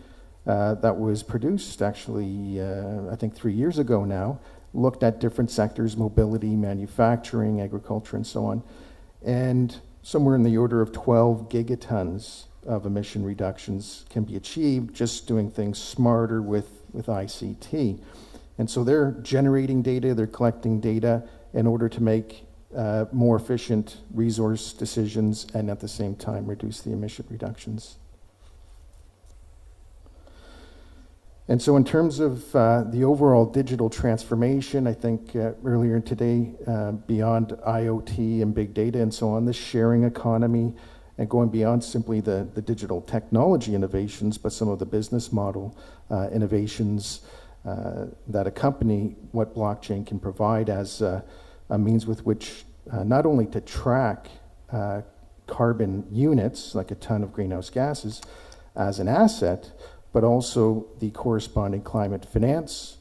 that was produced actually, I think 3 years ago now, looked at different sectors, mobility, manufacturing, agriculture, and so on. And somewhere in the order of 12 gigatons of emission reductions can be achieved just doing things smarter with ICT. And so they're generating data, they're collecting data in order to make more efficient resource decisions and at the same time reduce the emission reductions. And so in terms of the overall digital transformation, I think earlier today, beyond IoT and big data and so on, the sharing economy and going beyond simply the digital technology innovations, but some of the business model innovations that accompany what blockchain can provide as a means with which not only to track carbon units, like a ton of greenhouse gases, as an asset, but also the corresponding climate finance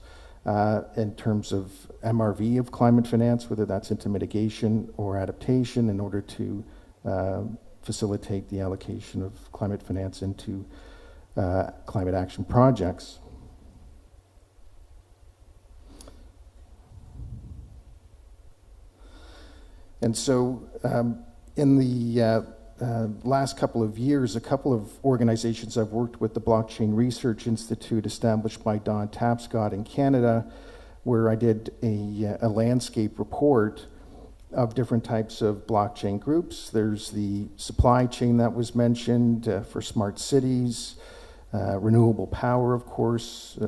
in terms of MRV of climate finance, whether that's into mitigation or adaptation, in order to facilitate the allocation of climate finance into climate action projects. And so in the last couple of years, a couple of organizations I've worked with, the Blockchain Research Institute, established by Don Tapscott in Canada, where I did a landscape report of different types of blockchain groups. There's the supply chain that was mentioned for smart cities, renewable power, of course,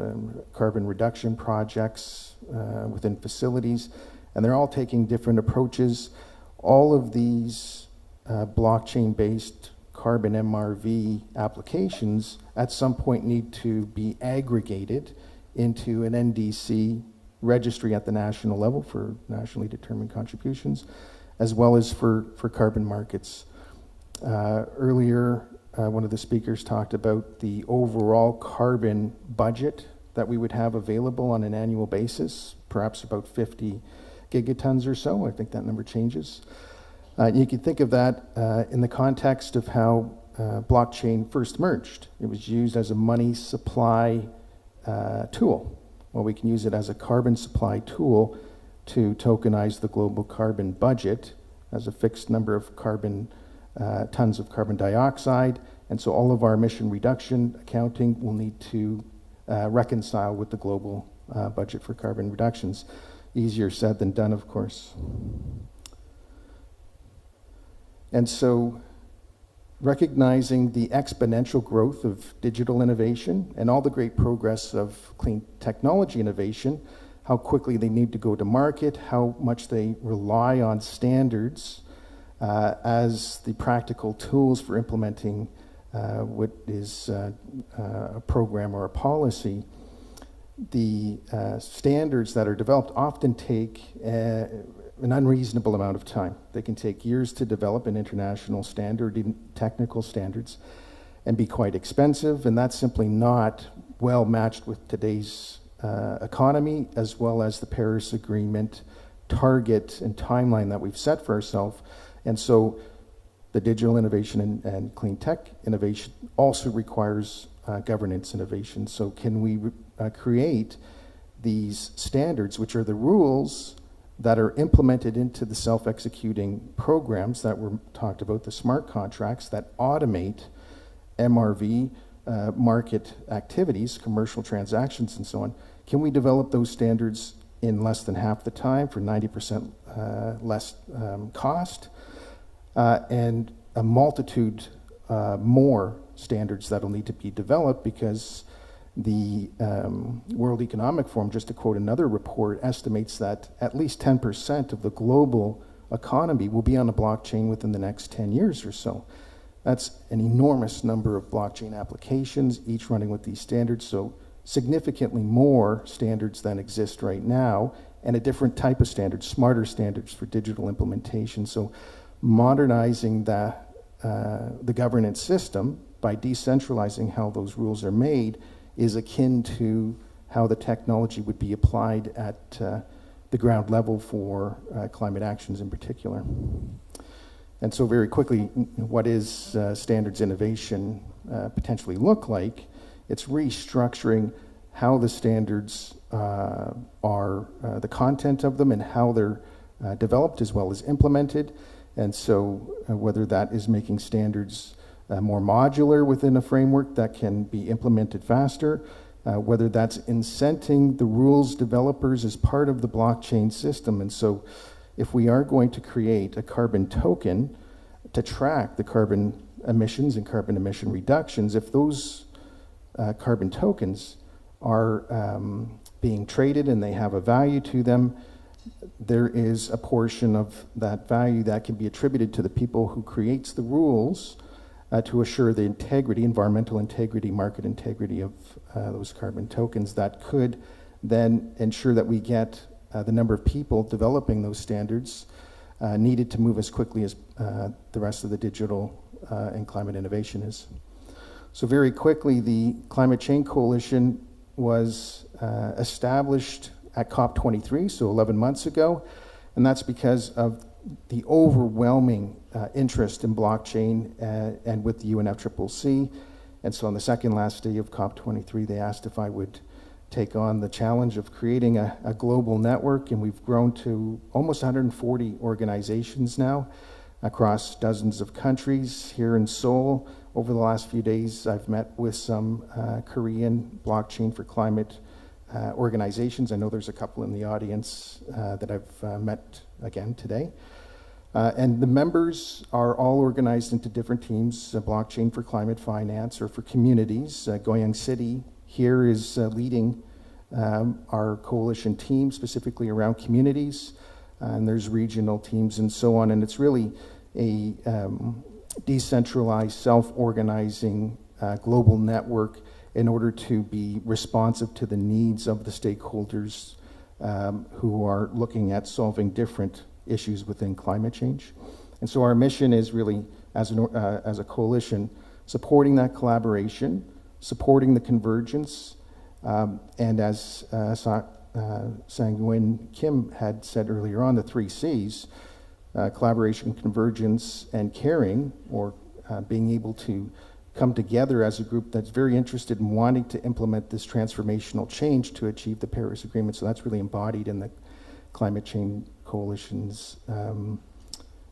carbon reduction projects within facilities, and they're all taking different approaches. All of these blockchain-based carbon MRV applications at some point need to be aggregated into an NDC registry at the national level for nationally determined contributions, as well as for carbon markets. Earlier, one of the speakers talked about the overall carbon budget that we would have available on an annual basis, perhaps about 50 gigatons or so. I think that number changes. You can think of that in the context of how blockchain first emerged. It was used as a money supply tool. Well, we can use it as a carbon supply tool to tokenize the global carbon budget as a fixed number of carbon tons of carbon dioxide. And so all of our emission reduction accounting will need to reconcile with the global budget for carbon reductions. Easier said than done, of course. And so recognizing the exponential growth of digital innovation and all the great progress of clean technology innovation, how quickly they need to go to market, how much they rely on standards as the practical tools for implementing what is a program or a policy. The standards that are developed often take an unreasonable amount of time. They can take years to develop an international standard in technical standards and be quite expensive, and that's simply not well matched with today's economy, as well as the Paris Agreement target and timeline that we've set for ourselves. And so the digital innovation and clean tech innovation also requires governance innovation. So can we create these standards, which are the rules that are implemented into the self-executing programs that were talked about, the smart contracts that automate MRV market activities, commercial transactions, and so on? Can we develop those standards in less than half the time for 90% less cost? And a multitude more standards that'll need to be developed, because the World Economic Forum, just to quote another report, estimates that at least 10% of the global economy will be on a blockchain within the next 10 years or so. That's an enormous number of blockchain applications, each running with these standards, so significantly more standards than exist right now, and a different type of standards, smarter standards for digital implementation. So modernizing the governance system by decentralizing how those rules are made is akin to how the technology would be applied at the ground level for climate actions in particular. And so very quickly, what is standards innovation potentially look like? It's restructuring how the standards are, the content of them, and how they're developed as well as implemented. And so whether that is making standards more modular within a framework that can be implemented faster, whether that's incenting the rules developers as part of the blockchain system. And so if we are going to create a carbon token to track the carbon emissions and carbon emission reductions, if those carbon tokens are being traded and they have a value to them, there is a portion of that value that can be attributed to the people who creates the rules to assure the integrity, environmental integrity, market integrity of those carbon tokens that could then ensure that we get the number of people developing those standards needed to move as quickly as the rest of the digital and climate innovation is. So very quickly, the Climate Change Coalition was established at COP23, so 11 months ago, and that's because of the overwhelming interest in blockchain and with the UNFCCC. And so on the second last day of COP23, they asked if I would take on the challenge of creating a global network, and we've grown to almost 140 organizations now across dozens of countries. Here in Seoul, over the last few days, I've met with some Korean blockchain for climate organizations. I know there's a couple in the audience that I've met again today. And the members are all organized into different teams, blockchain for climate finance or for communities. Goyang City here is leading our coalition team specifically around communities, and there's regional teams and so on, and it's really a decentralized, self-organizing global network in order to be responsive to the needs of the stakeholders who are looking at solving different issues within climate change. And so our mission is really, as a coalition, supporting that collaboration, supporting the convergence, and as Sang-Nguyen Kim had said earlier on, the 3 C's, collaboration, convergence, and caring, or being able to come together as a group that's very interested in wanting to implement this transformational change to achieve the Paris Agreement. So that's really embodied in the Climate Change Coalition's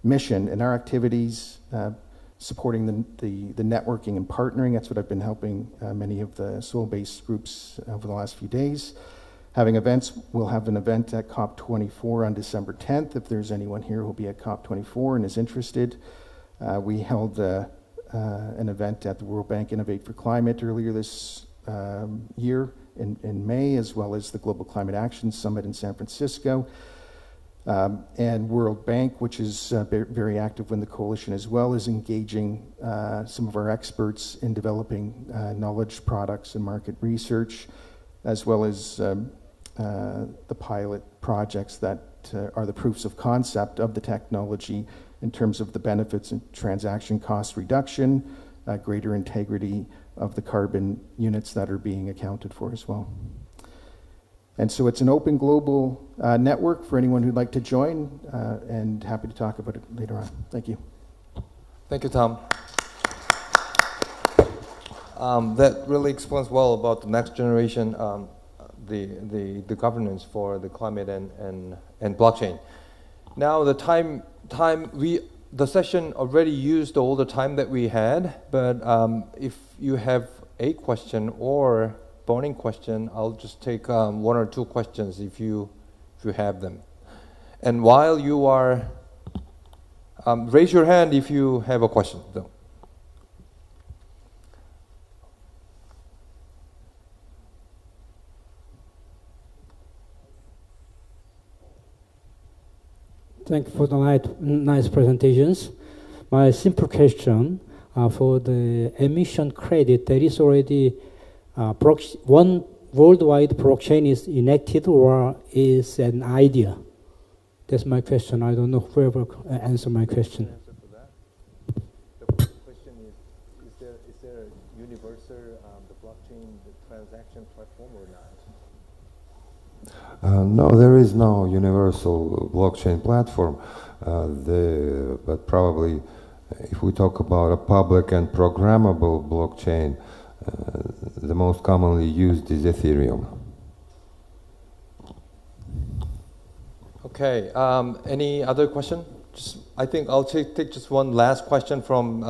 mission. And our activities, supporting the networking and partnering, that's what I've been helping many of the Seoul-based groups over the last few days. Having events, we'll have an event at COP24 on December 10th. If there's anyone here who'll be at COP24 and is interested. We held an event at the World Bank Innovate for Climate earlier this year in May, as well as the Global Climate Action Summit in San Francisco. And World Bank, which is very active in the coalition as well, is engaging some of our experts in developing knowledge products and market research, as well as the pilot projects that are the proofs of concept of the technology in terms of the benefits and transaction cost reduction, greater integrity of the carbon units that are being accounted for as well. And so it's an open global network for anyone who'd like to join, and happy to talk about it later on. Thank you. Thank you, Tom. That really explains well about the next generation, the governance for the climate and blockchain. Now the session already used all the time that we had, but if you have a question or burning question, I'll just take 1 or 2 questions if you have them. And while you are, raise your hand if you have a question, though. Thank you for the nice presentations. My simple question for the emission credit, there is already one worldwide blockchain is enacted or is an idea? That's my question. I don't know whoever answer my question. The question is there a universal the blockchain the transaction platform or not? No, there is no universal blockchain platform, But probably if we talk about a public and programmable blockchain, the most commonly used is Ethereum. Okay, any other question? I think I'll take just one last question from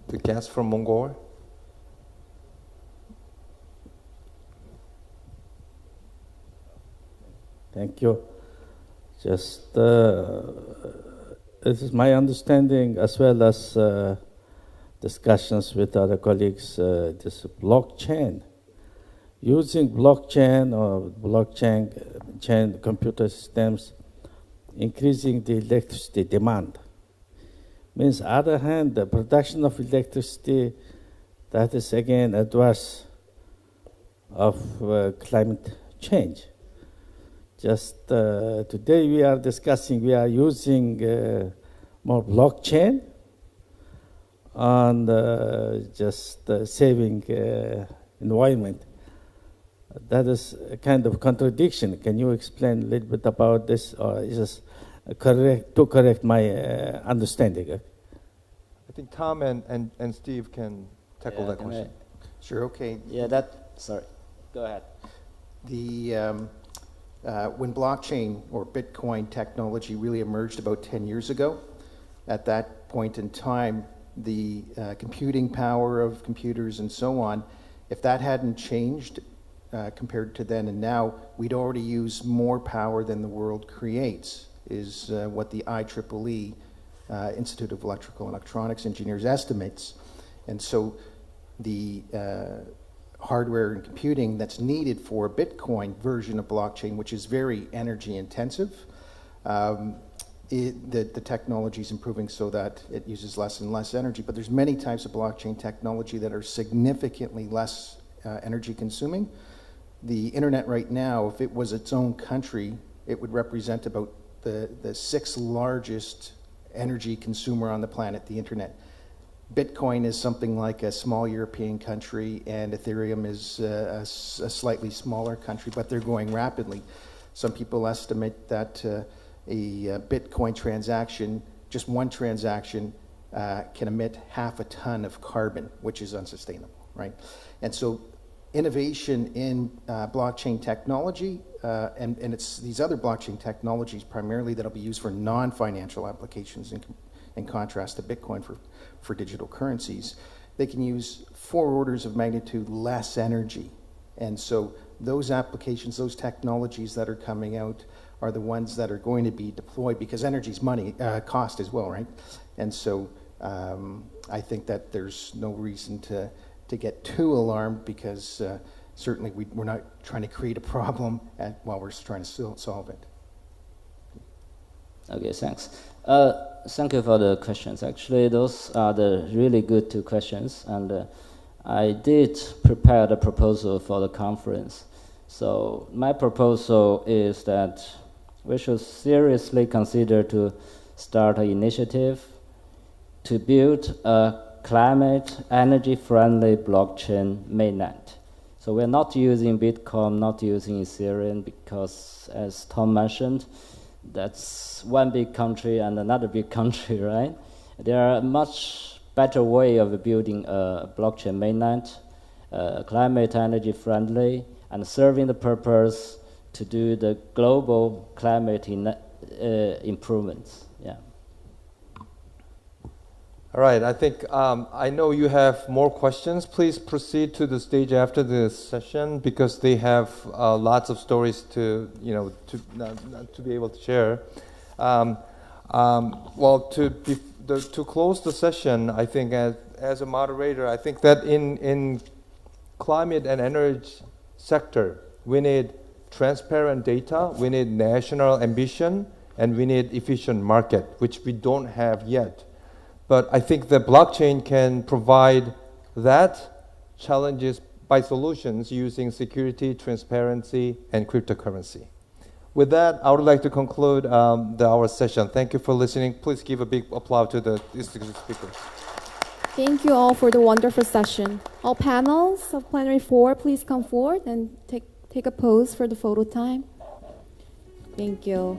the guest from Mongolia. Thank you. Just this is my understanding, as well as discussions with other colleagues. This blockchain, using blockchain or chain computer systems, increasing the electricity demand. Means, on the other hand, the production of electricity, that is again adverse of climate change. Just today we are discussing, we are using more blockchain and just saving environment. That is a kind of contradiction. Can you explain a little bit about this, or is this correct my understanding? I think Tom and Steve can tackle that question. Sure, okay. Yeah, sorry. Go ahead. When blockchain or Bitcoin technology really emerged about 10 years ago, at that point in time, the computing power of computers and so on, if that hadn't changed compared to then and now, we'd already use more power than the world creates, is what the IEEE, Institute of Electrical and Electronics Engineers, estimates. And so the hardware and computing that's needed for a Bitcoin version of blockchain, which is very energy intensive, the technology is improving so that it uses less and less energy. But there's many types of blockchain technology that are significantly less energy consuming. The internet right now, if it was its own country, it would represent about the sixth largest energy consumer on the planet, the internet. Bitcoin is something like a small European country, and Ethereum is a slightly smaller country, but they're growing rapidly. Some people estimate that a Bitcoin transaction, just one transaction, can emit 0.5 ton of carbon, which is unsustainable, right? And so innovation in blockchain technology, and it's these other blockchain technologies primarily that'll be used for non-financial applications in contrast to Bitcoin for digital currencies, they can use 4 orders of magnitude less energy. And so those applications, those technologies that are coming out are the ones that are going to be deployed, because energy's money, cost as well, right? And so I think that there's no reason to get too alarmed, because certainly we're not trying to create a problem while we're trying to solve it. Okay, thanks. Thank you for the questions. Actually, those are the really good 2 questions, and I did prepare the proposal for the conference. So my proposal is that we should seriously consider to start an initiative to build a climate energy-friendly blockchain mainnet. So we're not using Bitcoin, not using Ethereum, because as Tom mentioned, that's one big country and another big country, right? There are much better way of building a blockchain mainnet, climate energy friendly, and serving the purpose to do the global climate improvements. Yeah. All right, I think I know you have more questions. Please proceed to the stage after this session, because they have lots of stories to be able to share. Well, to close the session, I think as a moderator, I think that in climate and energy sector, we need transparent data, we need national ambition, and we need efficient market, which we don't have yet. But I think the blockchain can provide that challenges by solutions using security, transparency, and cryptocurrency. With that, I would like to conclude our session. Thank you for listening. Please give a big applause to the distinguished speakers. Thank you all for the wonderful session. All panels of Plenary 4, please come forward and take a pose for the photo time. Thank you.